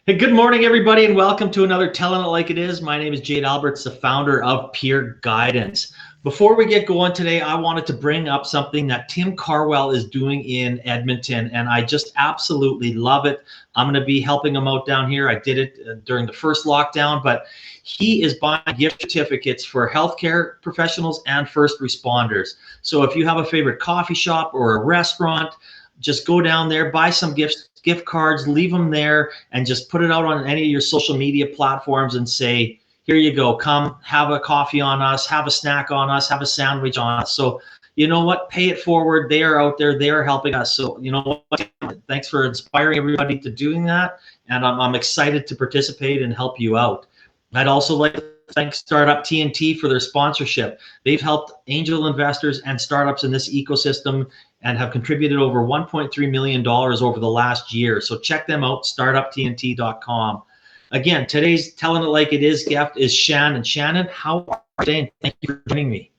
Hey, good morning, everybody, and welcome to another Telling It Like It Is. My name is Jade Alberts, the founder of Peer Guidance. Before we get going today, I wanted to bring up something that Tim Carwell is doing in Edmonton, and I just absolutely love it. I'm going to be helping him out down here. I did it during the first lockdown, but he is buying gift certificates for healthcare professionals and first responders. So if you have a favorite coffee shop or a restaurant, just go down there, buy some gift cards, leave them there, and just put it out on any of your social media platforms and say, here you go, come have a coffee on us, have a snack on us, have a sandwich on us. So you know what, pay it forward. They are out there, they are helping us. So you know what, thanks for inspiring everybody to doing that, and I'm excited to participate and help you out. I'd also like to thank Startup TNT for their sponsorship. They've helped angel investors and startups in this ecosystem and have contributed over $1.3 million over the last year. So check them out, startuptnt.com. Again, today's Telling It Like It Is guest is Shannon. Shannon, how are you today? Thank you for joining me.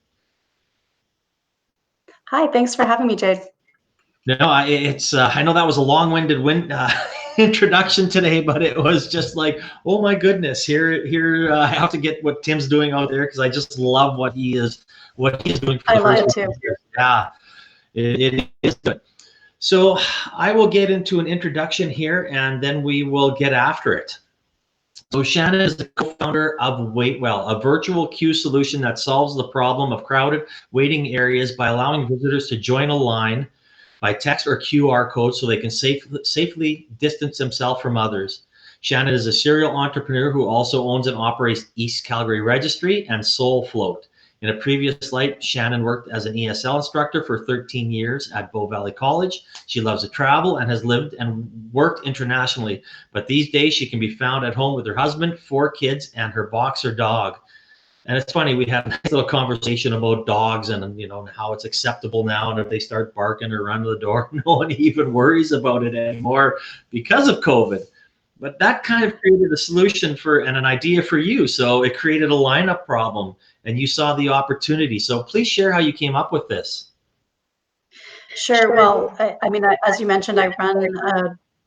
Hi, thanks for having me, Jade. No, I know that was a long-winded introduction today, but it was just like, oh my goodness, here I have to get what Tim's doing out there because I just love what he is doing for the first too. years. Yeah, it is good. So I will get into an introduction here, and then we will get after it. So Shannon is the co-founder of Waitwell, a virtual queue solution that solves the problem of crowded waiting areas by allowing visitors to join a line by text or QR code so they can safely distance themselves from others. Shannon is a serial entrepreneur who also owns and operates East Calgary Registry and Soul Float. In a previous life, Shannon worked as an ESL instructor for 13 years at Bow Valley College. She loves to travel and has lived and worked internationally, but these days she can be found at home with her husband, 4 kids, and her boxer dog. And it's funny, we had a nice little conversation about dogs and how it's acceptable now, and if they start barking or run to the door, no one even worries about it anymore because of COVID. But that kind of created a solution and an idea for you. So it created a lineup problem, and you saw the opportunity. So please share how you came up with this. Sure. Well, as you mentioned, I run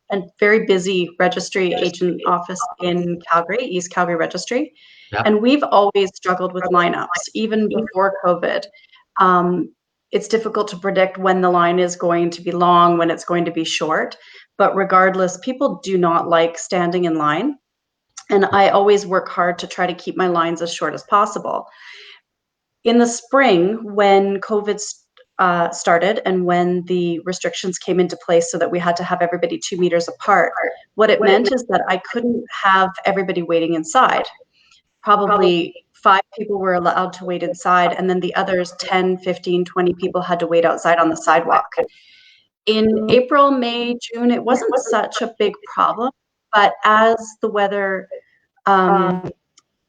a very busy registry agent office in Calgary, East Calgary Registry. Yeah. And we've always struggled with lineups, even before COVID. It's difficult to predict when the line is going to be long, when it's going to be short. But regardless, people do not like standing in line. And I always work hard to try to keep my lines as short as possible. In the spring, when COVID started and when the restrictions came into place so that we had to have everybody 2 meters apart, what it meant is that I couldn't have everybody waiting inside. Probably 5 people were allowed to wait inside, and then the others 10, 15, 20 people had to wait outside on the sidewalk. In April, May, June, it wasn't such a big problem, but as the weather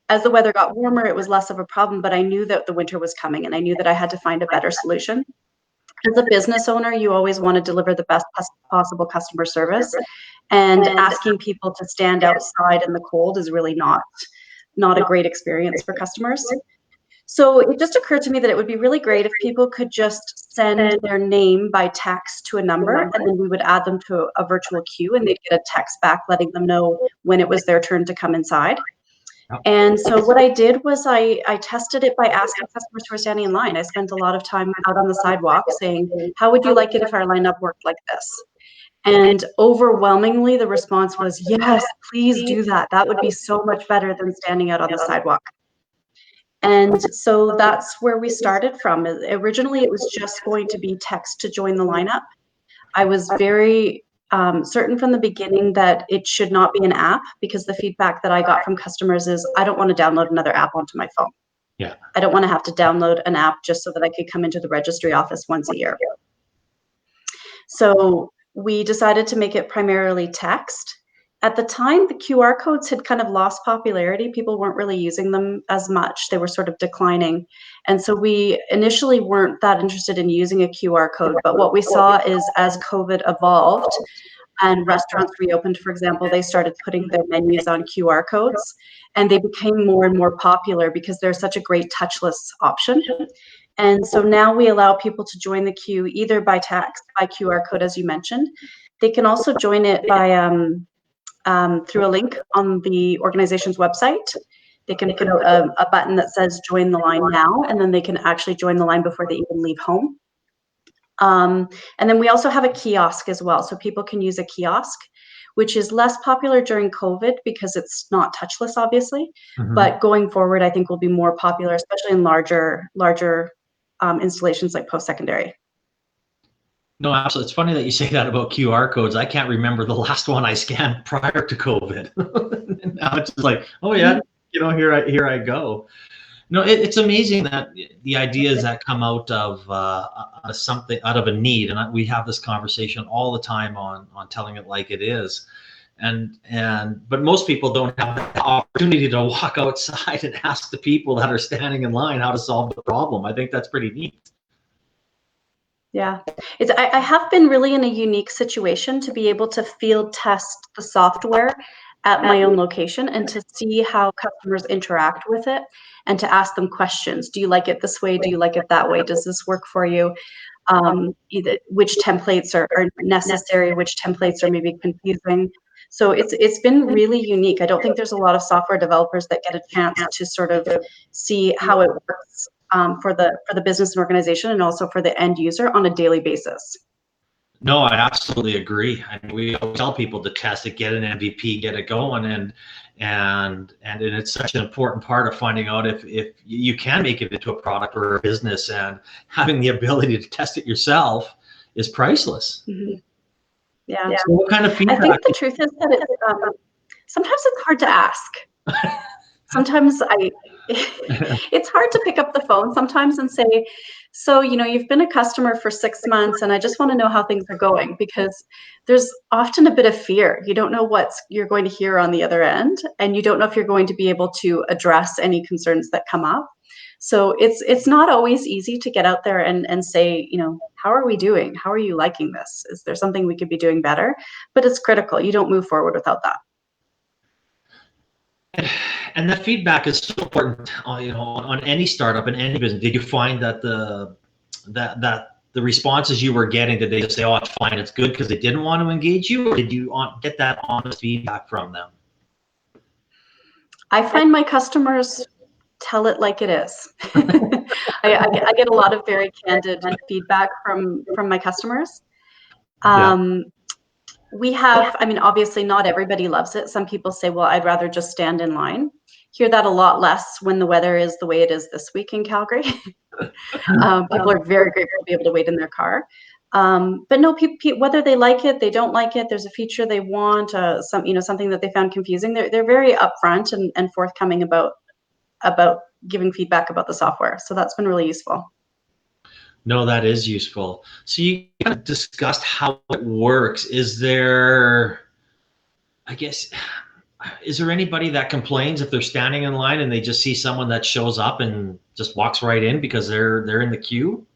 got warmer, it was less of a problem, but I knew that the winter was coming, and I knew that I had to find a better solution. As a business owner, you always want to deliver the best possible customer service, and asking people to stand outside in the cold is really not a great experience for customers. So it just occurred to me that it would be really great if people could just send their name by text to a number, and then we would add them to a virtual queue, and they'd get a text back letting them know when it was their turn to come inside. And so what I did was I tested it by asking customers who were standing in line. I spent a lot of time out on the sidewalk saying, how would you like it if our lineup worked like this? And overwhelmingly, the response was, yes, please do that. That would be so much better than standing out on the sidewalk. And so that's where we started from. Originally, it was just going to be text to join the lineup. I was very certain from the beginning that it should not be an app, because the feedback that I got from customers is, I don't want to download another app onto my phone. Yeah. I don't want to have to download an app just so that I could come into the registry office once a year. So we decided to make it primarily text. At the time, the QR codes had kind of lost popularity. People weren't really using them as much. They were sort of declining. And so we initially weren't that interested in using a QR code. But what we saw is as COVID evolved and restaurants reopened, for example, they started putting their menus on QR codes, and they became more and more popular because they're such a great touchless option. And so now we allow people to join the queue either by text, by QR code, as you mentioned. They can also join it by through a link on the organization's website. They can put a button that says join the line now, and then they can actually join the line before they even leave home. And then we also have a kiosk as well. So people can use a kiosk, which is less popular during COVID because it's not touchless, obviously. But going forward, I think will be more popular, especially in larger installations like post-secondary. No, absolutely. It's funny that you say that about QR codes. I can't remember the last one I scanned prior to COVID. Now it's just like, oh yeah, here I go. No, it's amazing that the ideas that come out of something, out of a need, and we have this conversation all the time on telling it like it is, but most people don't have the opportunity to walk outside and ask the people that are standing in line how to solve the problem. I think that's pretty neat. Yeah, I have been really in a unique situation to be able to field test the software at my own location and to see how customers interact with it and to ask them questions. Do you like it this way? Do you like it that way? Does this work for you? Which templates are necessary? Which templates are maybe confusing? So it's been really unique. I don't think there's a lot of software developers that get a chance to sort of see how it works for the business and organization, and also for the end user on a daily basis. No, I absolutely agree. I mean, we always tell people to test it, get an MVP, get it going, and it's such an important part of finding out if you can make it into a product or a business, and having the ability to test it yourself is priceless. Yeah. So what kind of feedback? I think the truth is that sometimes it's hard to ask. Sometimes it's hard to pick up the phone sometimes and say, so, you've been a customer for 6 months and I just want to know how things are going, because there's often a bit of fear. You don't know what you're going to hear on the other end, and you don't know if you're going to be able to address any concerns that come up. So it's not always easy to get out there and say, how are we doing? How are you liking this? Is there something we could be doing better? But it's critical. You don't move forward without that. And that feedback is so important, on any startup and any business. Did you find that the responses you were getting, did they just say, "Oh, it's fine, it's good," because they didn't want to engage you, or did you get that honest feedback from them? I find my customers tell it like it is. I get a lot of very candid feedback from my customers. We have, obviously not everybody loves it. Some people say, well, I'd rather just stand in line. Hear that a lot less when the weather is the way it is this week in Calgary. People are very grateful to be able to wait in their car. But no, whether they like it, they don't like it, there's a feature they want, something that they found confusing. They're very upfront and forthcoming about giving feedback about the software. So that's been really useful. No, that is useful. So you kind of discussed how it works. Is there anybody that complains if they're standing in line and they just see someone that shows up and just walks right in because they're in the queue?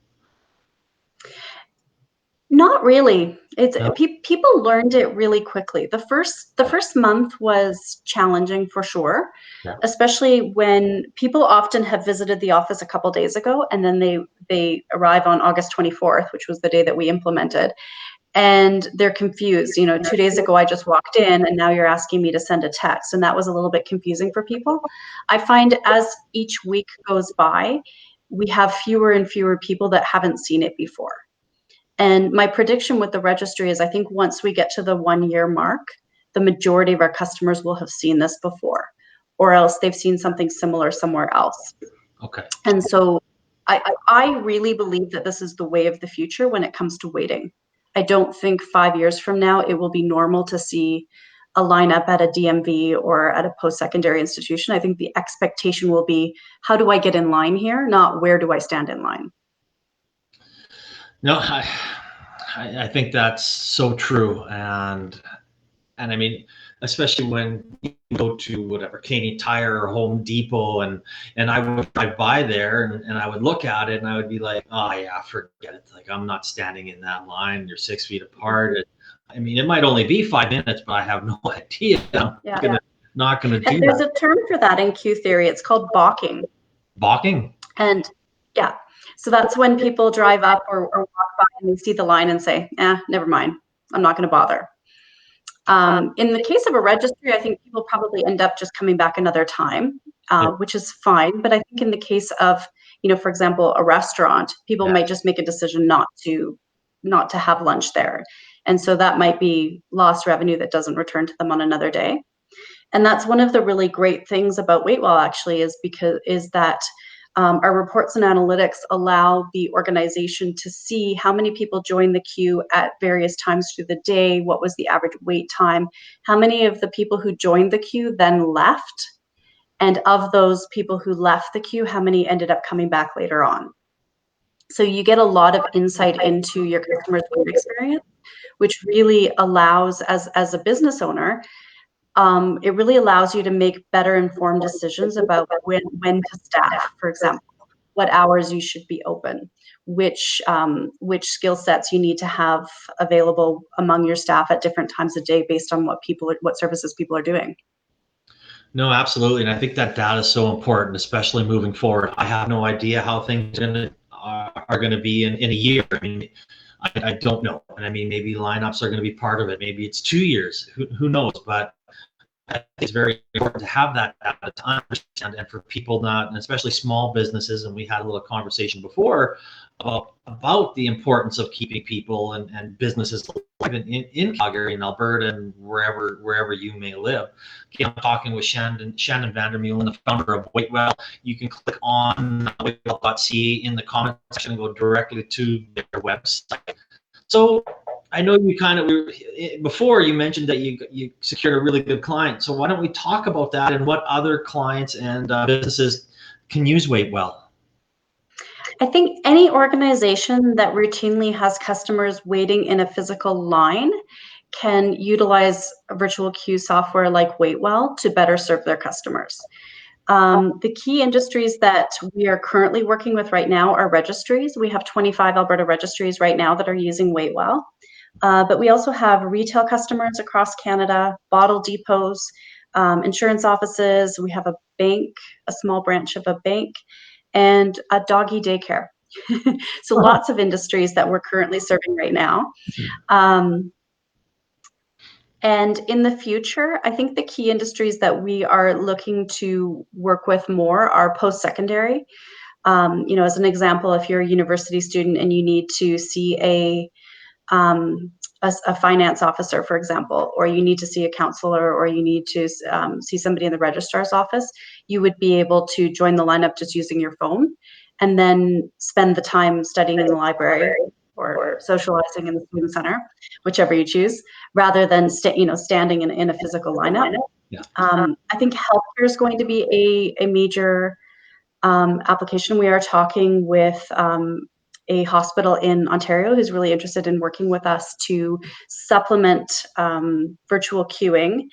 Not really. People learned it really quickly. The first month was challenging for sure, especially when people often have visited the office a couple days ago, and then they arrive on August 24th, which was the day that we implemented, and they're confused. 2 days ago I just walked in, and now you're asking me to send a text, and that was a little bit confusing for people. I find as each week goes by, we have fewer and fewer people that haven't seen it before. And my prediction with the registry is I think once we get to the 1 year mark, the majority of our customers will have seen this before, or else they've seen something similar somewhere else. Okay. And so I really believe that this is the way of the future when it comes to waiting. I don't think 5 years from now it will be normal to see a lineup at a DMV or at a post-secondary institution. I think the expectation will be, how do I get in line here? Not where do I stand in line? No, I think that's so true, and I mean, especially when you go to whatever Canadian Tire or Home Depot, and I would drive by there and I would look at it and I would be like, oh yeah, forget it. Like, I'm not standing in that line. You're 6 feet apart. It might only be 5 minutes, but I have no idea. I'm not gonna do There's that. a term for that in queue theory. It's called balking. Balking? And yeah. So that's when people drive up or walk by and they see the line and say, never mind, I'm not going to bother. In the case of a registry, I think people probably end up just coming back another time, which is fine. But I think in the case of, for example, a restaurant, people might just make a decision not to have lunch there. And so that might be lost revenue that doesn't return to them on another day. And that's one of the really great things about Waitwell, actually, is that our reports and analytics allow the organization to see how many people joined the queue at various times through the day, what was the average wait time, how many of the people who joined the queue then left, and of those people who left the queue, how many ended up coming back later on. So you get a lot of insight into your customer's wait experience, which really allows, as a business owner, it really allows you to make better informed decisions about when to staff, for example, what hours you should be open, which skill sets you need to have available among your staff at different times of day based on what services people are doing. No, absolutely. And I think that data is so important, especially moving forward. I have no idea how things are going to be in a year. I mean, I don't know. And I mean, maybe lineups are going to be part of it. Maybe it's 2 years. Who knows? But I think it's very important to have that data to understand, and for people not, and especially small businesses. And we had a little conversation before about the importance of keeping people and businesses alive in Calgary and Alberta and wherever you may live. Okay, I'm talking with Shannon Vander, Meulen, the founder of Waitwell. You can click on waitwell.ca in the comment section and go directly to their website. So I know you before you mentioned that you secured a really good client. So why don't we talk about that and what other clients and businesses can use Waitwell? I think any organization that routinely has customers waiting in a physical line can utilize a virtual queue software like Waitwell to better serve their customers. The key industries that we are currently working with right now are registries. We have 25 Alberta registries right now that are using Waitwell. But we also have retail customers across Canada, bottle depots, insurance offices. We have a bank, a small branch of a bank, and a doggy daycare. So lots of industries that we're currently serving right now. And in the future, I think the key industries that we are looking to work with more are post-secondary. As an example, if you're a university student and you need to see a finance officer, for example, or you need to see a counselor, or you need to see somebody in the registrar's office, you would be able to join the lineup just using your phone and then spend the time studying in the library or socializing in the student center, whichever you choose, rather than standing in a physical lineup. Yeah. I think healthcare is going to be a major application. We are talking with a hospital in Ontario who's really interested in working with us to supplement virtual queuing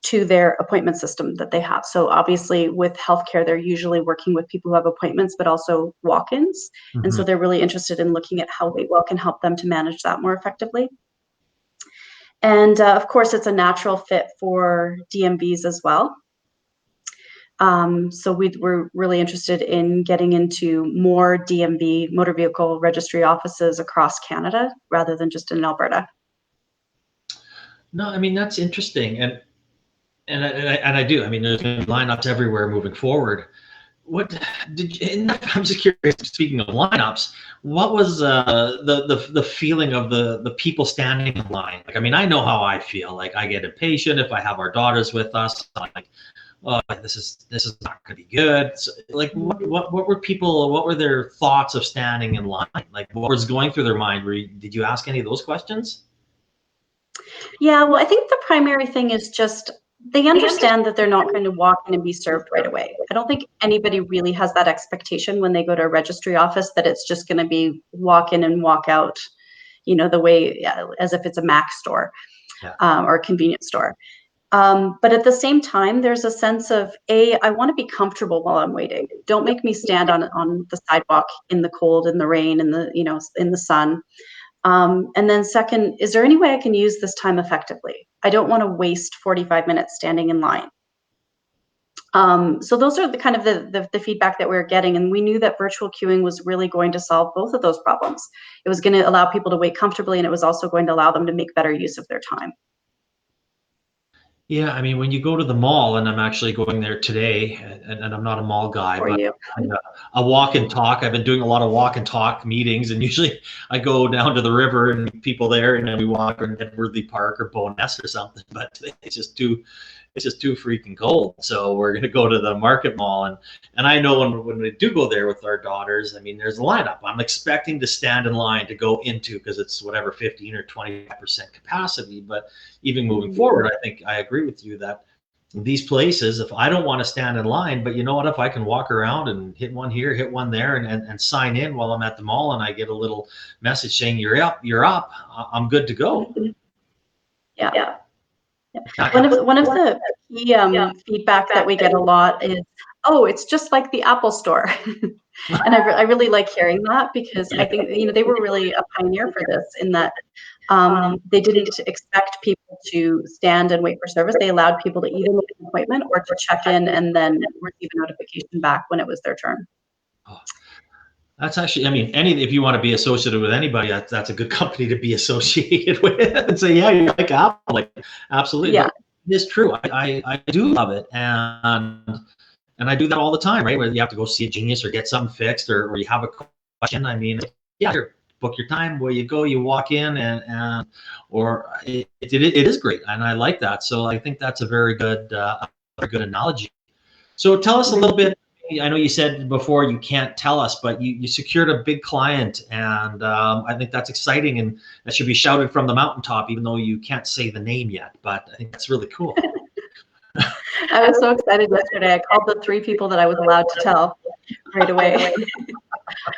to their appointment system that they have. So obviously with healthcare, they're usually working with people who have appointments, but also walk-ins. And so they're really interested in looking at how Waitwell can help them to manage that more effectively. And of course, it's a natural fit for DMVs as well. So we're really interested in getting into more DMV, motor vehicle registry offices across Canada rather than just in Alberta. No, I mean, that's interesting. And I do. I mean, there's going to be lineups everywhere moving forward. I'm just curious, speaking of lineups, what was the feeling of the people standing in line? Like, I mean, I know how I feel. Like, I get impatient if I have our daughters with us. I'm like, oh, this is not going to be good. So, like, what were their thoughts of standing in line? Like, what was going through their mind? Did you ask any of those questions? Yeah, well, I think the primary thing is just they understand that they're not going to walk in and be served right away. I don't think anybody really has that expectation when they go to a registry office that it's just going to be walk in and walk out, the way as if it's a Mac store or a convenience store. But at the same time, there's a sense of, I want to be comfortable while I'm waiting. Don't make me stand on the sidewalk in the cold, in the rain, in the sun. And then second, is there any way I can use this time effectively? I don't want to waste 45 minutes standing in line. So those are the kind of the feedback that we were getting. And we knew that virtual queuing was really going to solve both of those problems. It was going to allow people to wait comfortably, and it was also going to allow them to make better use of their time. Yeah, I mean, when you go to the mall, and I'm actually going there today, and I'm not a mall guy, For but you. a walk and talk. I've been doing a lot of walk and talk meetings, and usually I go down to the river and meet people there, and then we walk in Edwardley Park or Bowness or something. But it's just too freaking cold. So we're gonna go to the market mall, and I know when we do go there with our daughters, I mean, there's a lineup. I'm expecting to stand in line to go into because it's whatever 15 or 25% capacity. But even moving forward, I think I agree with you that these places, if I don't want to stand in line, but you know what, if I can walk around and hit one here, hit one there, and sign in while I'm at the mall, and I get a little message saying you're up, I'm good to go. Yeah. Yeah. One of the key feedback that we get a lot is, oh, it's just like the Apple Store. And I really like hearing that, because I think, they were really a pioneer for this, in that they didn't expect people to stand and wait for service. They allowed people to either make an appointment or to check in and then receive a notification back when it was their turn. Oh, that's actually, I mean, if you want to be associated with anybody, that's a good company to be associated with and say, yeah, you like Apple, like, absolutely. Yeah. But it is true. I do love it. And I do that all the time, right? Whether you have to go see a genius or get something fixed, or you have a question. I mean, yeah, here, book your time where you go, you walk in, and or it is great. And I like that. So I think that's a very good analogy. So tell us a little bit. I know you said before you can't tell us, but you secured a big client, and I think that's exciting, and that should be shouted from the mountaintop, even though you can't say the name yet. But I think that's really cool. I was so excited yesterday. I called the 3 people that I was allowed to tell right away.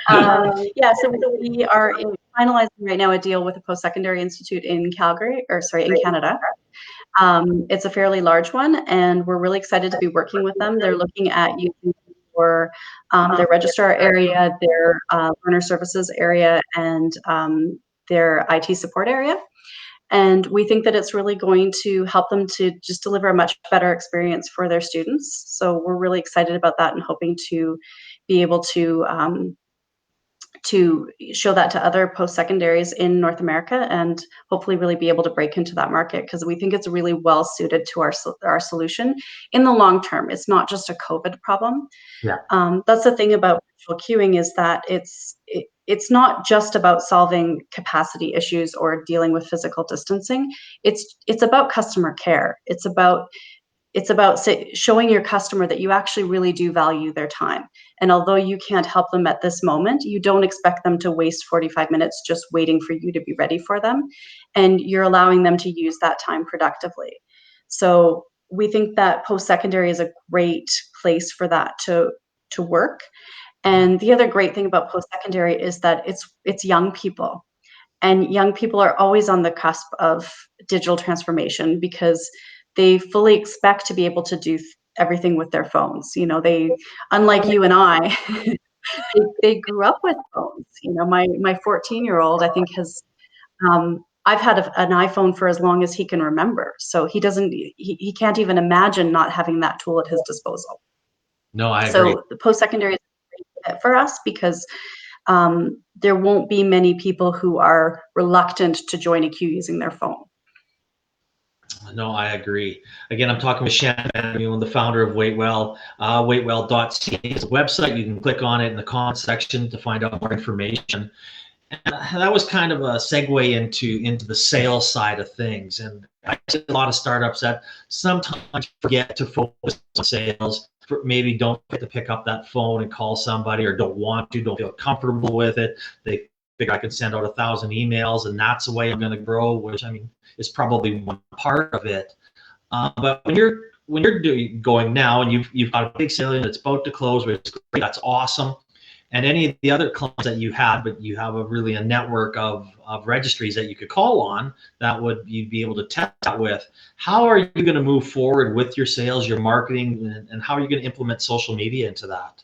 Yeah, so we are finalizing right now a deal with a post-secondary institute in in Canada. It's a fairly large one, and we're really excited to be working with them. They're looking at using for their registrar area, their learner services area, and their IT support area. And we think that it's really going to help them to just deliver a much better experience for their students. So we're really excited about that, and hoping to be able to show that to other post-secondaries in North America, and hopefully really be able to break into that market, because we think it's really well suited to our solution in the long term. It's not just a COVID problem. Yeah. That's the thing about virtual queuing, is that it's not just about solving capacity issues or dealing with physical distancing. It's about customer care. It's about showing your customer that you actually really do value their time. And although you can't help them at this moment, you don't expect them to waste 45 minutes just waiting for you to be ready for them. And you're allowing them to use that time productively. So we think that post-secondary is a great place for that to work. And the other great thing about post-secondary is that it's young people. And young people are always on the cusp of digital transformation, because they fully expect to be able to do everything with their phones. They, unlike you and I, they grew up with phones. My 14-year-old, I think, has I've had an iPhone for as long as he can remember. So he can't even imagine not having that tool at his disposal. No, I agree. So the post-secondary is a great fit for us, because there won't be many people who are reluctant to join a queue using their phone. No, I agree. Again, I'm talking with Shannon, the founder of Waitwell. Waitwell.ca is a website. You can click on it in the comment section to find out more information. And that was kind of a segue into the sales side of things. And I see a lot of startups that sometimes forget to focus on sales. Maybe don't get to pick up that phone and call somebody, or don't feel comfortable with it. They think I can send out 1,000 emails and that's the way I'm going to grow, which, I mean, is probably one part of it. But when you're going now, and you've got a big sale and it's about to close, which is great, that's awesome. And any of the other clients that you had, but you have a network of registries that you could call on, you'd be able to test that with. How are you going to move forward with your sales, your marketing, and how are you going to implement social media into that?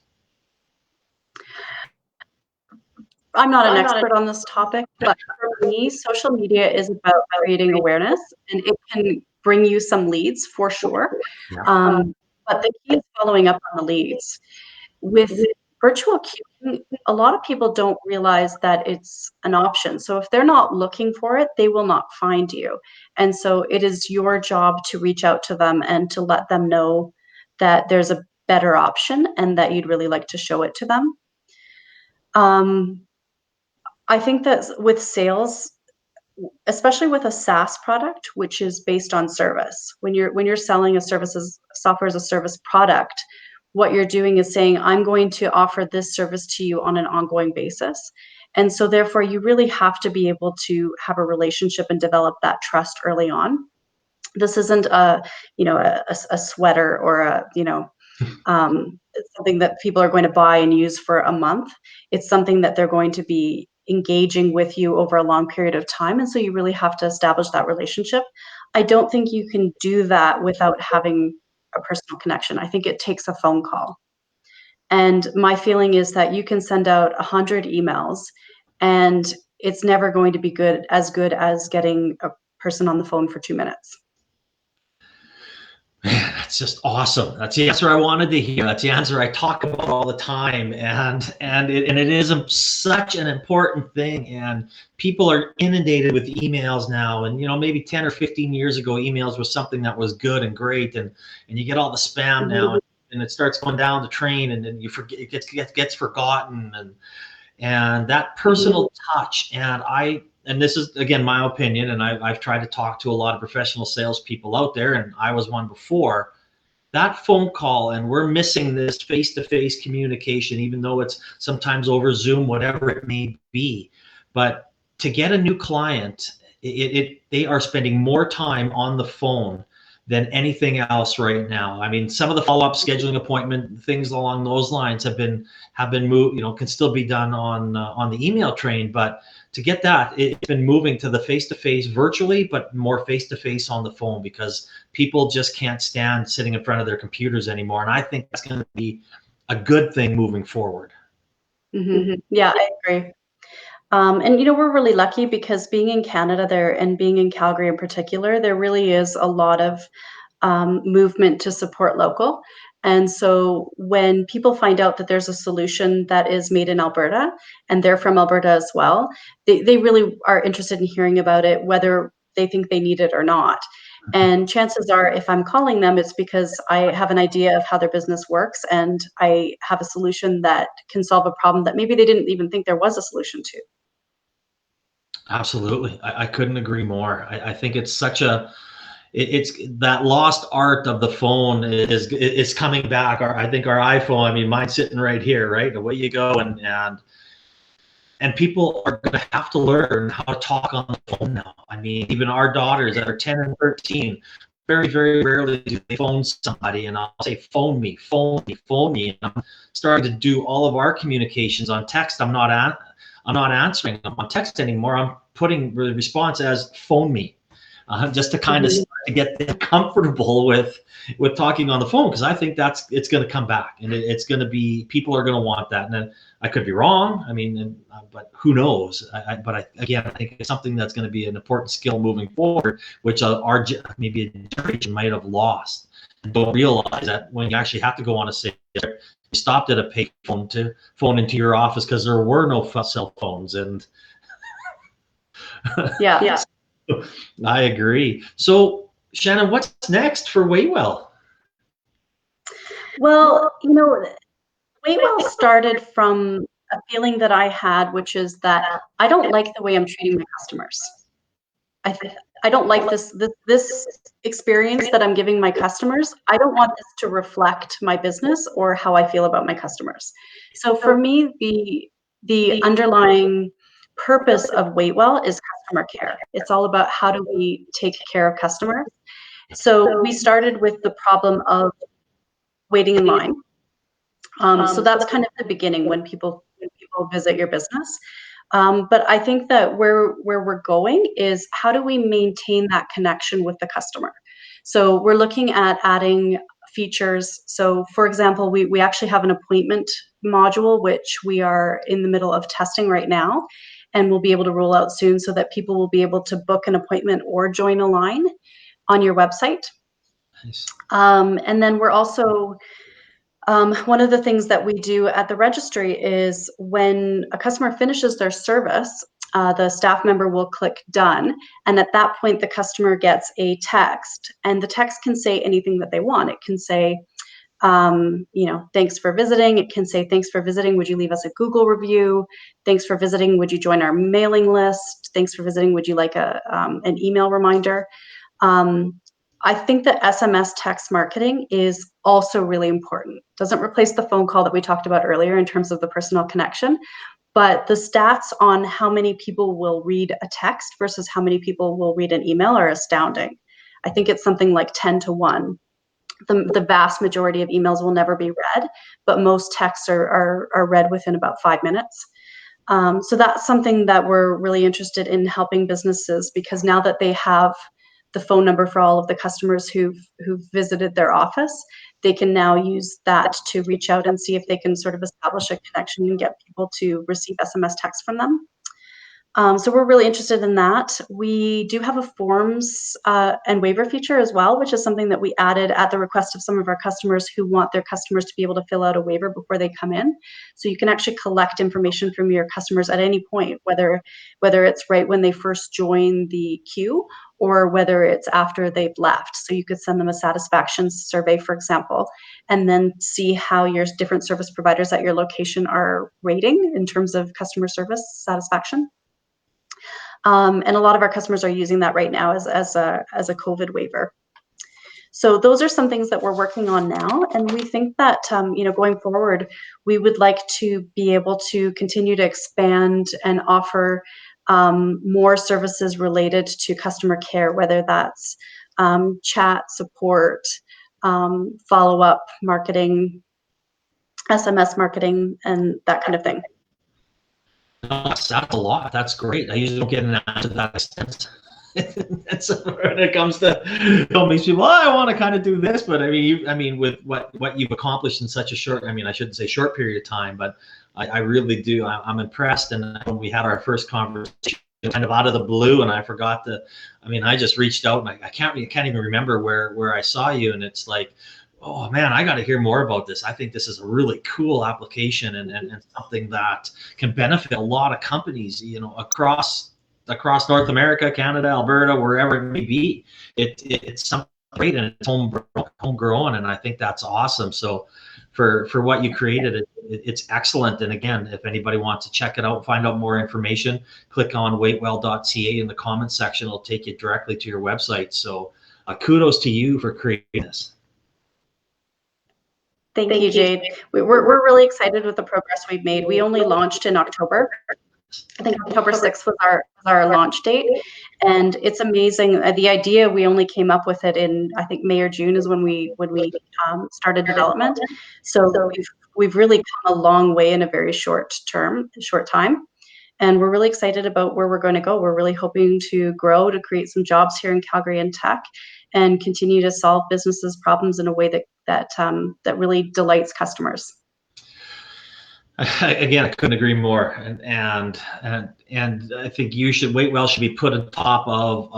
I'm not an expert on this topic, but for me, social media is about creating awareness, and it can bring you some leads for sure. Yeah. But the key is following up on the leads. With virtual queuing, a lot of people don't realize that it's an option. So if they're not looking for it, they will not find you. And so it is your job to reach out to them and to let them know that there's a better option and that you'd really like to show it to them. I think that with sales, especially with a SaaS product, which is based on service, when you're selling a software as a service product, what you're doing is saying, I'm going to offer this service to you on an ongoing basis. And so therefore you really have to be able to have a relationship and develop that trust early on. This isn't a sweater or something that people are going to buy and use for a month. It's something that they're going to be engaging with you over a long period of time. And so you really have to establish that relationship. I don't think you can do that without having a personal connection. I think it takes a phone call. And my feeling is that you can send out 100 emails and it's never going to be good as getting a person on the phone for 2 minutes. Man, that's just awesome. That's the answer I wanted to hear. That's the answer I talk about all the time, and it is such an important thing. And people are inundated with emails now. And maybe 10 or 15 years ago, emails was something that was good and great, and you get all the spam now, and it starts going down the train, and then you forget, it gets forgotten, and that personal touch. And this is, again, my opinion, and I've tried to talk to a lot of professional salespeople out there, and I was one before. That phone call, and we're missing this face-to-face communication, even though it's sometimes over Zoom, whatever it may be. But to get a new client, they are spending more time on the phone than anything else right now. I mean, some of the follow-up scheduling appointment things along those lines have been moved, can still be done on the email train, but to get that, it's been moving to the face-to-face virtually, but more face-to-face on the phone, because people just can't stand sitting in front of their computers anymore. And I think that's going to be a good thing moving forward. Yeah, I agree. And we're really lucky because being in Canada there and being in Calgary in particular, there really is a lot of movement to support local. And so when people find out that there's a solution that is made in Alberta and they're from Alberta as well, they really are interested in hearing about it, whether they think they need it or not. And chances are, if I'm calling them, it's because I have an idea of how their business works and I have a solution that can solve a problem that maybe they didn't even think there was a solution to. Absolutely. I couldn't agree more. I think it's it's that lost art of the phone is coming back. I think our iPhone, I mean, mine's sitting right here, right? Away you go. And people are going to have to learn how to talk on the phone now. I mean, even our daughters that are 10 and 13, very, very rarely do they phone somebody, and I'll say, phone me, phone me, phone me. And I'm starting to do all of our communications on text. I'm not answering them on text anymore. I'm putting the response as phone me. Just to kind of start to get them comfortable with talking on the phone, because I think it's going to come back, and it's going to be, people are going to want that. And then I could be wrong. I mean, but who knows? But again, I think it's something that's going to be an important skill moving forward, which our maybe a generation might have lost and don't realize that when you actually have to go on a sale, you stopped at a payphone to phone into your office because there were no cell phones. And yeah. I agree. So, Shannon, what's next for Waywell? Well, Waywell started from a feeling that I had, which is that I don't like the way I'm treating my customers. I don't like this experience that I'm giving my customers. I don't want this to reflect my business or how I feel about my customers. So for me, the underlying purpose of Waywell is customer care. It's all about how do we take care of customers. So we started with the problem of waiting in line. So that's kind of the beginning when people visit your business. But I think that where we're going is how do we maintain that connection with the customer? So we're looking at adding features. So for example, we actually have an appointment module, which we are in the middle of testing right now, and we'll be able to roll out soon so that people will be able to book an appointment or join a line on your website. Nice. And then we're also One of the things that we do at the registry is when a customer finishes their service, the staff member will click done. And at that point, the customer gets a text, and the text can say anything that they want. It can say, thanks for visiting. It can say, thanks for visiting. Would you leave us a Google review? Thanks for visiting. Would you join our mailing list? Thanks for visiting. Would you like an email reminder? I think that SMS text marketing is also really important. Doesn't replace the phone call that we talked about earlier in terms of the personal connection, but the stats on how many people will read a text versus how many people will read an email are astounding. I think it's something like 10 to 1. The vast majority of emails will never be read, but most texts are read within about 5 minutes. So that's something that we're really interested in helping businesses, because now that they have the phone number for all of the customers who've visited their office, they can now use that to reach out and see if they can sort of establish a connection and get people to receive SMS text from them. So we're really interested in that. We do have a forms and waiver feature as well, which is something that we added at the request of some of our customers who want their customers to be able to fill out a waiver before they come in. So you can actually collect information from your customers at any point, whether it's right when they first join the queue or whether it's after they've left. So you could send them a satisfaction survey, for example, and then see how your different service providers at your location are rating in terms of customer service satisfaction. And a lot of our customers are using that right now as a COVID waiver. So those are some things that we're working on now, and we think that going forward, we would like to be able to continue to expand and offer more services related to customer care, whether that's chat support, follow-up marketing, SMS marketing, and that kind of thing. That's a lot. That's great. I usually don't get an answer to that extent. That's when it comes to these people. Oh, I want to kind of do this, but I mean, with what you've accomplished in such a short, I shouldn't say short period of time, but I really do. I'm impressed. And when we had our first conversation, kind of out of the blue, and I forgot to. I just reached out, and I can't even remember where I saw you, and it's like, oh man, I got to hear more about this. I think this is a really cool application and something that can benefit a lot of companies, across North America, Canada, Alberta, wherever it may be. It's something great, and it's homegrown, and I think that's awesome. So for what you created, it's excellent. And again, if anybody wants to check it out, find out more information, click on waitwell.ca in the comments section. It'll take you directly to your website. So kudos to you for creating this. Thank you, Jade. We're really excited with the progress we've made. We only launched in October. I think October 6th was our launch date, and it's amazing. The idea, we only came up with it in, I think, May or June is when we started development. So we've really come a long way in a very short time, and we're really excited about where we're going to go. We're really hoping to grow, to create some jobs here in Calgary and tech, and continue to solve businesses' problems in a way that really delights customers. Again, I couldn't agree more. And I think Waitwell should be put on top of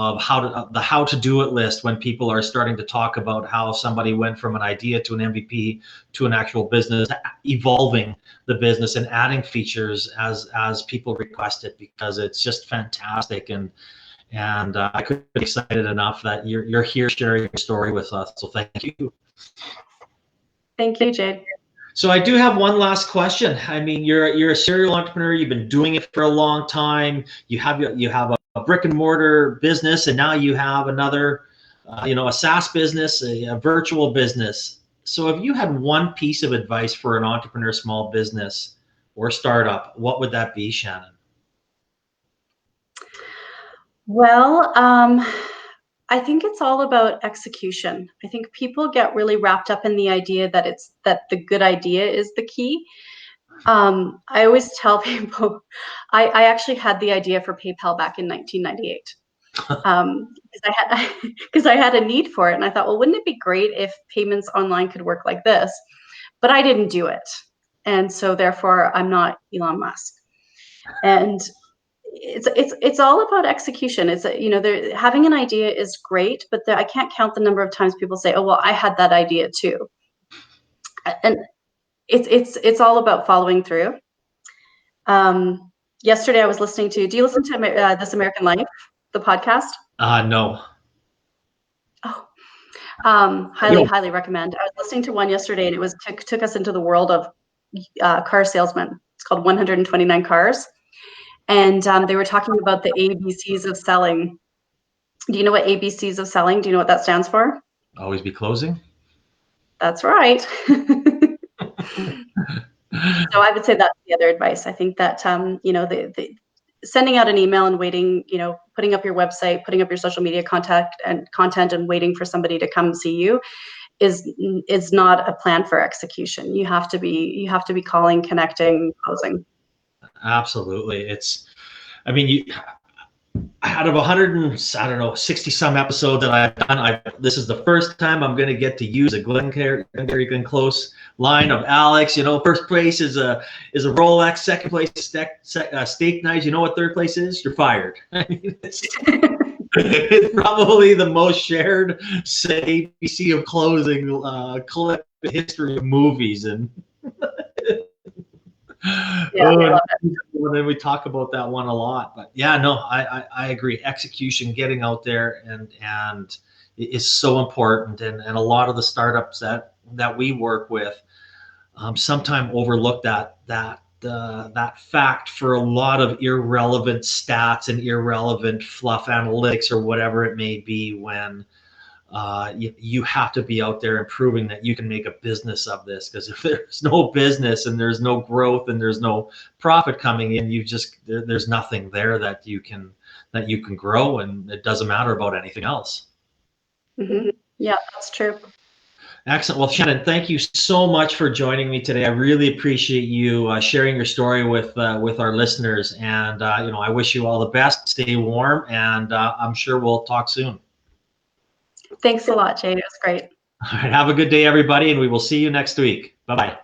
the how to do it list when people are starting to talk about how somebody went from an idea to an MVP to an actual business, evolving the business and adding features as people request it, because it's just fantastic. And I couldn't be excited enough that you're here sharing your story with us. So thank you. Thank you, Jade. So I do have one last question. You're a serial entrepreneur. You've been doing it for a long time. You have a brick and mortar business, and now you have another, a SaaS business, a virtual business. So if you had one piece of advice for an entrepreneur, small business, or startup, what would that be, Shannon? Well, I think it's all about execution. I think people get really wrapped up in the idea that the good idea is the key. I always tell people, I actually had the idea for PayPal back in 1998 because I had a need for it, and I thought, well, wouldn't it be great if payments online could work like this? But I didn't do it, and so therefore I'm not Elon Musk. And it's all about execution. It's having an idea is great, but I can't count the number of times people say, "Oh, well, I had that idea too." And It's all about following through. Yesterday I was listening to, do you listen to This American Life, the podcast? No. Oh, highly recommend. I was listening to one yesterday, and it was took us into the world of car salesmen. It's called 129 Cars, and they were talking about the ABCs of selling. Do you know what ABCs of selling? Do you know what that stands for? Always be closing. That's right. So I would say that's the other advice. I think that the sending out an email and waiting, putting up your website, putting up your social media content and waiting for somebody to come see you is not a plan for execution. You have to be calling, connecting, closing. Absolutely. Out of 60 some episodes that I've done, this is the first time I'm going to get to use a Glengarry Glen Close line of Alex. First place is a Rolex, second place steak knives. You know what third place is? You're fired. It's probably the most shared ABC of closing clip in the history of movies, and and then we talk about that one a lot. But yeah, no, I agree. Execution, getting out there, and is so important. And a lot of the startups that we work with sometimes overlook that fact for a lot of irrelevant stats and irrelevant fluff analytics or whatever it may be, when you have to be out there and proving that you can make a business of this. Because if there's no business and there's no growth and there's no profit coming in, there's nothing there that you can grow, and it doesn't matter about anything else. Mm-hmm. Yeah, that's true. Excellent. Well, Shannon, thank you so much for joining me today. I really appreciate you sharing your story with our listeners, and I wish you all the best. Stay warm, and I'm sure we'll talk soon. Thanks a lot, Jade. It was great. All right. Have a good day, everybody, and we will see you next week. Bye-bye.